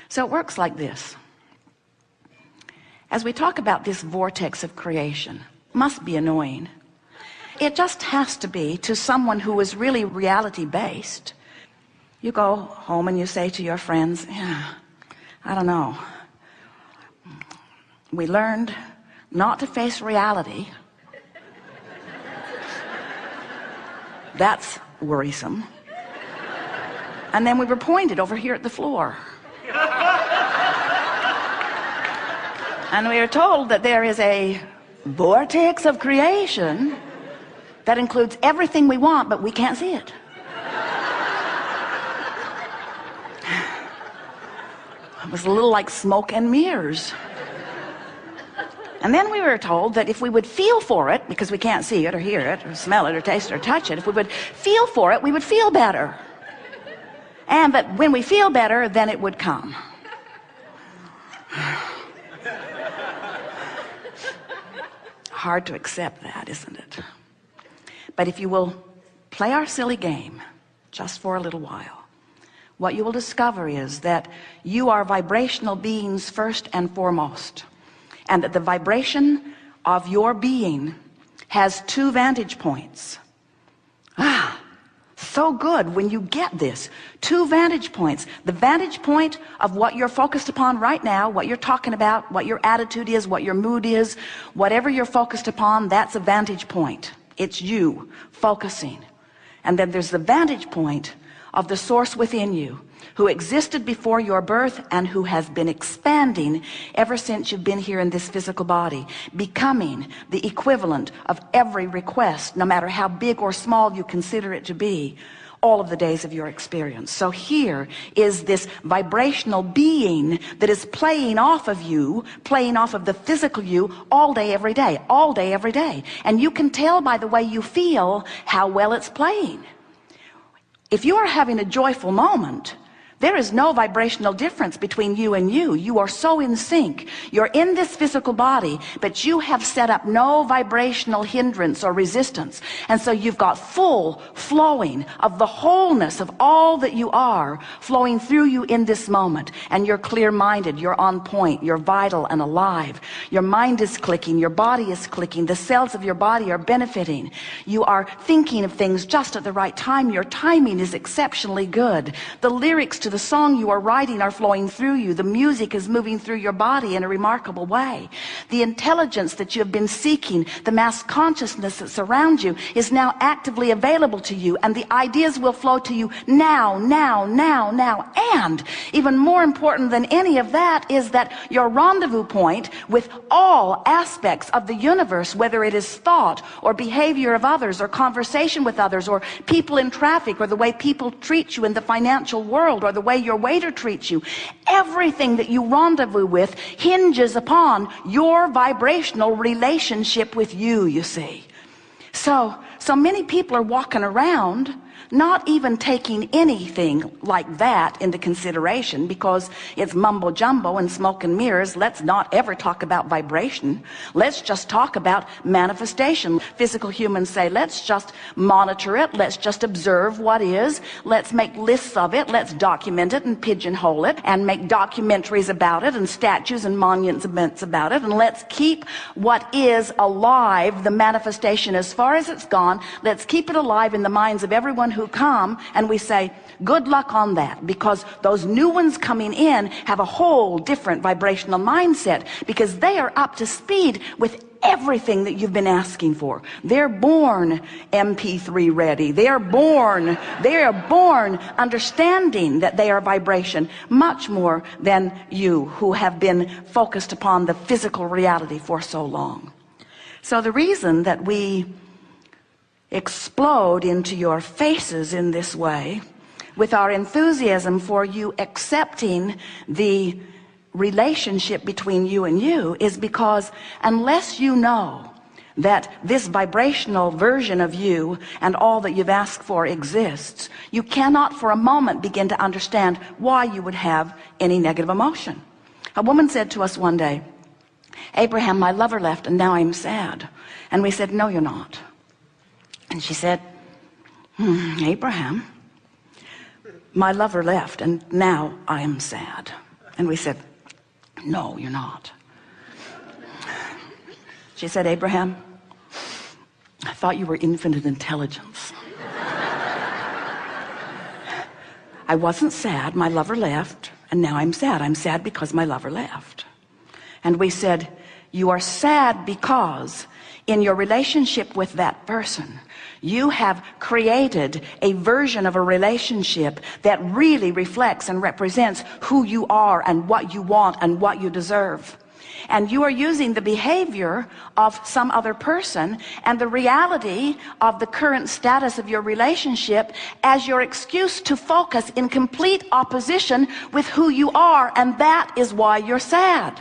So it works like this. As we talk about this vortex of creation, must be annoying. It just has to be to someone who is really reality based. You go home and you say to your friends, yeah, I don't know. We learned not to face reality. That's worrisome. And then we were pointed over here at the floor. And we are told that there is a vortex of creation that includes everything we want, but we can't see it. It was a little like smoke and mirrors. And then we were told that if we would feel for it, because we can't see it or hear it or smell it or taste it or touch it, if we would feel for it, we would feel better. And that when we feel better, then it would come. Hard to accept that, isn't it? But if you will play our silly game just for a little while, what you will discover is that you are vibrational beings first and foremost, and that the vibration of your being has two vantage points. So good when you get this. Two vantage points. The vantage point of what you're focused upon right now, what you're talking about, what your attitude is, what your mood is, whatever you're focused upon, that's a vantage point. It's you focusing. And then there's the vantage point of the source within you, who existed before your birth and who has been expanding ever since you've been here in this physical body, becoming the equivalent of every request, no matter how big or small you consider it to be, all of the days of your experience. So here is this vibrational being that is playing off of you, playing off of the physical you all day, every day, all day, every day. And you can tell by the way you feel how well it's playing. If you are having a joyful moment, there is no vibrational difference between you and you. You are so in sync. You're in this physical body, but you have set up no vibrational hindrance or resistance. And so you've got full flowing of the wholeness of all that you are flowing through you in this moment. And you're clear-minded, you're on point, you're vital and alive. Your mind is clicking, your body is clicking, the cells of your body are benefiting. You are thinking of things just at the right time. Your timing is exceptionally good. The lyrics to the song you are writing are flowing through you. The music is moving through your body in a remarkable way. The intelligence that you have been seeking, the mass consciousness that surrounds you, is now actively available to you, and the ideas will flow to you now, now, now, now. And even more important than any of that is that your rendezvous point with all aspects of the universe, whether it is thought or behavior of others or conversation with others or people in traffic or the way people treat you in the financial world or the way your waiter treats you, everything that you rendezvous with hinges upon your vibrational relationship with you, you see. So many people are walking around not even taking anything like that into consideration, because it's mumbo jumbo and smoke and mirrors. Let's not ever talk about vibration. Let's just talk about manifestation. Physical humans say, let's just monitor it. Let's just observe what is. Let's make lists of it. Let's document it and pigeonhole it and make documentaries about it and statues and monuments about it. And let's keep what is alive, the manifestation, as far as it's gone. Let's keep it alive in the minds of everyone who come, and we say good luck on that, because those new ones coming in have a whole different vibrational mindset, because they are up to speed with everything that you've been asking for. They're born MP3 ready. They are born understanding that they are vibration much more than you, who have been focused upon the physical reality for so long. So the reason that we explode into your faces in this way with our enthusiasm for you accepting the relationship between you and you is because unless you know that this vibrational version of you and all that you've asked for exists, you cannot for a moment begin to understand why you would have any negative emotion. A woman said to us one day, "Abraham, my lover left and now I'm sad." And we said, "No, you're not." And she said, "Abraham, my lover left and now I am sad." And we said, no, you're not. She said, Abraham, I thought you were infinite intelligence. I wasn't sad, my lover left, and now I'm sad. I'm sad because my lover left. And we said, you are sad because in your relationship with that person, you have created a version of a relationship that really reflects and represents who you are and what you want and what you deserve. And you are using the behavior of some other person and the reality of the current status of your relationship as your excuse to focus in complete opposition with who you are, and that is why you're sad.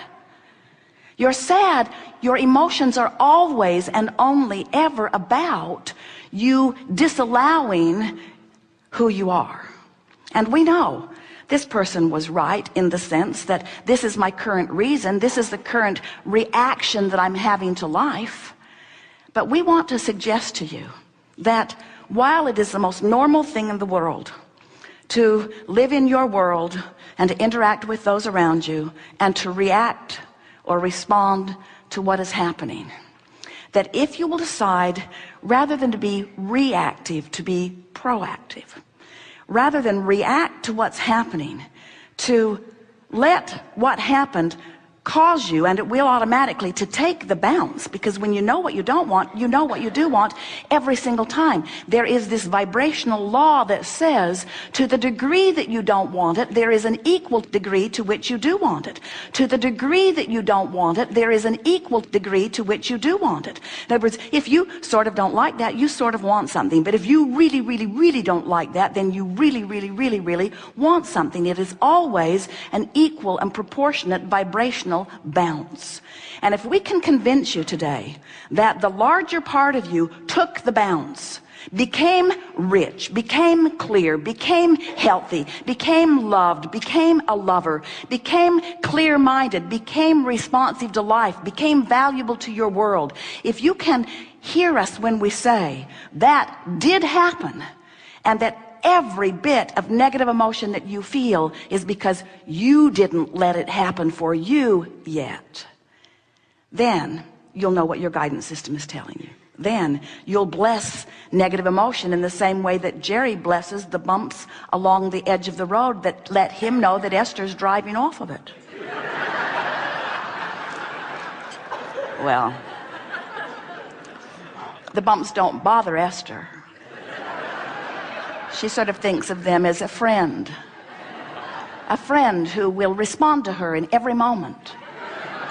You're sad. Your emotions are always and only ever about you disallowing who you are. And we know this person was right in the sense that this is my current reason, this is the current reaction that I'm having to life. But we want to suggest to you that while it is the most normal thing in the world to live in your world and to interact with those around you and to react or respond to what is happening, that if you will decide, rather than to be reactive, to be proactive, rather than react to what's happening, to let what happened cause you, and it will automatically, to take the bounce, because when you know what you don't want, you know what you do want every single time. There is this vibrational law that says to the degree that you don't want it, there is an equal degree to which you do want it. To the degree that you don't want it, there is an equal degree to which you do want it. In other words, if you sort of don't like that, you sort of want something. But if you really, really, really don't like that, then you really, really, really, really want something. It is always an equal and proportionate vibrational bounce. And if we can convince you today that the larger part of you took the bounce, became rich, became clear, became healthy, became loved, became a lover, became clear-minded, became responsive to life, became valuable to your world, if you can hear us when we say that did happen, and that every bit of negative emotion that you feel is because you didn't let it happen for you yet, then you'll know what your guidance system is telling you. Then you'll bless negative emotion in the same way that Jerry blesses the bumps along the edge of the road that let him know that Esther's driving off of it. Well, the bumps don't bother Esther. She sort of thinks of them as a friend who will respond to her in every moment.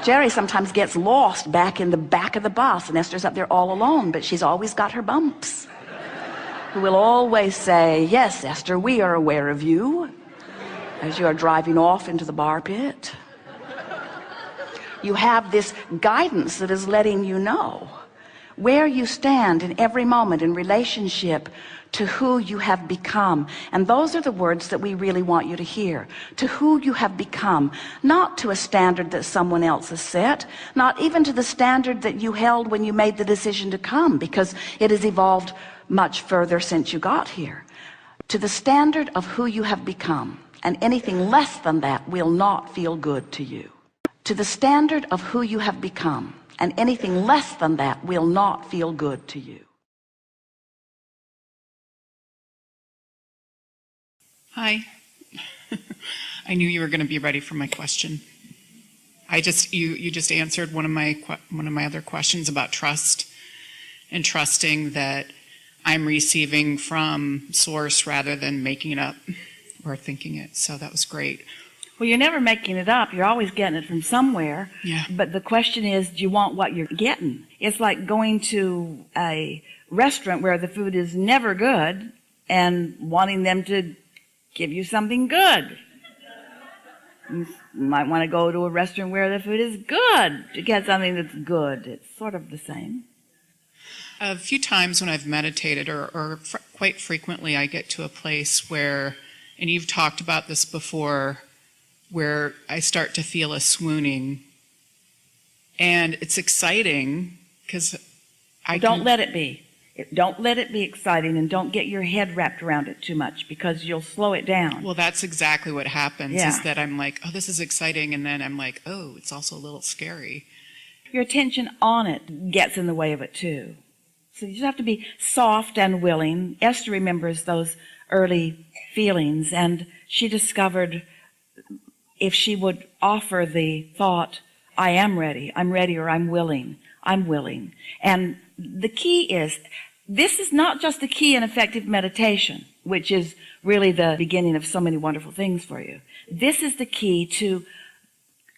Jerry sometimes gets lost back in the back of the bus, and Esther's up there all alone, but she's always got her bumps, who will always say, yes, Esther, we are aware of you as you are driving off into the bar pit. You have this guidance that is letting you know where you stand in every moment in relationship to who you have become. And those are the words that we really want you to hear. To who you have become, not to a standard that someone else has set, not even to the standard that you held when you made the decision to come, because it has evolved much further since you got here. To the standard of who you have become, and anything less than that will not feel good to you. To the standard of who you have become, and anything less than that will not feel good to you. Hi. I knew you were going to be ready for my question. You just answered one of my other questions about trust and trusting that I'm receiving from source rather than making it up or thinking it. So that was great. Well, you're never making it up. You're always getting it from somewhere. Yeah. But the question is, do you want what you're getting? It's like going to a restaurant where the food is never good and wanting them to give you something good. You might want to go to a restaurant where the food is good to get something that's good. It's sort of the same. A few times when I've meditated, or quite frequently, I get to a place where, and you've talked about this before, where I start to feel a swooning. And it's exciting because Don't let it be. Don't let it be exciting, and don't get your head wrapped around it too much, because you'll slow it down. Well, that's exactly what happens, Yeah. is that I'm like, oh, this is exciting. And then I'm like, oh, it's also a little scary. Your attention on it gets in the way of it too. So you just have to be soft and willing. Esther remembers those early feelings, and she discovered if she would offer the thought, I am ready, I'm ready, or I'm willing. And the key is, this is not just the key in effective meditation, which is really the beginning of so many wonderful things for you. This is the key to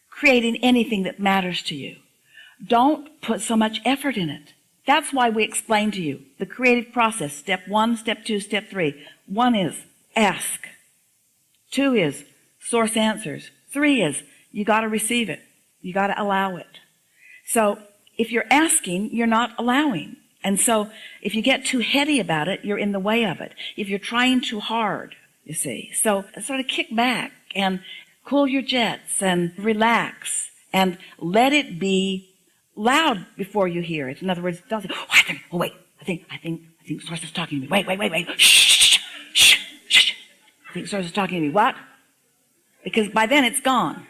creating anything that matters to you. Don't put so much effort in it. That's why we explain to you the creative process. Step 1, step 2, step 3. 1 is ask. 2 is source answers. 3 is you got to receive it. You got to allow it. So if you're asking, you're not allowing. And so if you get too heady about it, you're in the way of it. If you're trying too hard, you see. So sort of kick back and cool your jets and relax and let it be loud before you hear it. In other words, don't say, oh, I think Source is talking to me. Wait. Shh. I think Source is talking to me. What? Because by then it's gone.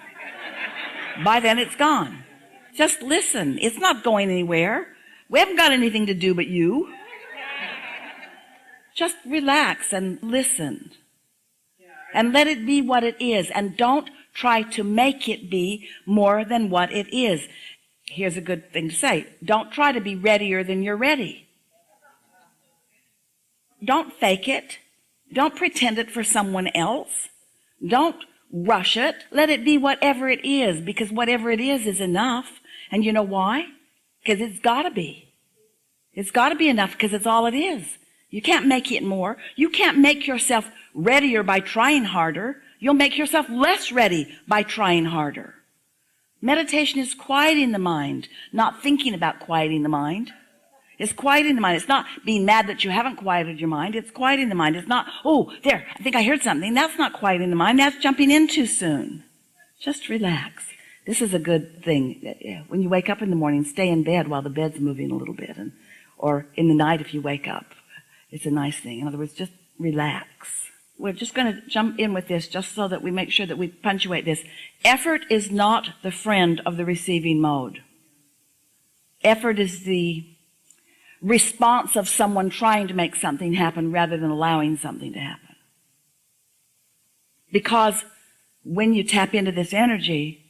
Just listen. It's not going anywhere. We haven't got anything to do but you. Just relax and listen. And let it be what it is. And don't try to make it be more than what it is. Here's a good thing to say. Don't try to be readier than you're ready. Don't fake it. Don't pretend it for someone else. Don't rush it. Let it be whatever it is, because whatever it is enough. And you know why? Because it's got to be. It's got to be enough, because it's all it is. You can't make it more. You can't make yourself readier by trying harder. You'll make yourself less ready by trying harder. Meditation is quieting the mind, not thinking about quieting the mind. It's quieting the mind. It's not being mad that you haven't quieted your mind. It's quieting the mind. It's not, oh, there, I think I heard something. That's not quieting the mind. That's jumping in too soon. Just relax. This is a good thing. When you wake up in the morning, stay in bed while the bed's moving a little bit. Or in the night if you wake up. It's a nice thing. In other words, just relax. We're just going to jump in with this just so that we make sure that we punctuate this. Effort is not the friend of the receiving mode. Effort is the response of someone trying to make something happen rather than allowing something to happen. Because when you tap into this energy,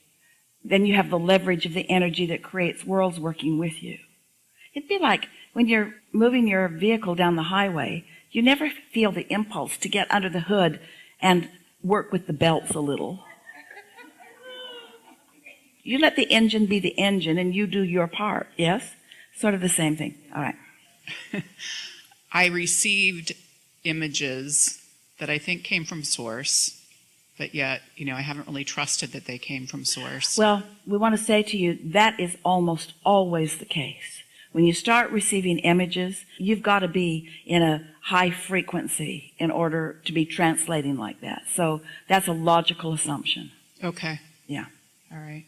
then you have the leverage of the energy that creates worlds working with you. It'd be like when you're moving your vehicle down the highway, you never feel the impulse to get under the hood and work with the belts a little. You let the engine be the engine and you do your part, yes? Sort of the same thing. All right. I received images that I think came from Source, but yet, I haven't really trusted that they came from Source. Well, we want to say to you, that is almost always the case. When you start receiving images, you've got to be in a high frequency in order to be translating like that. So that's a logical assumption. Okay. Yeah. All right.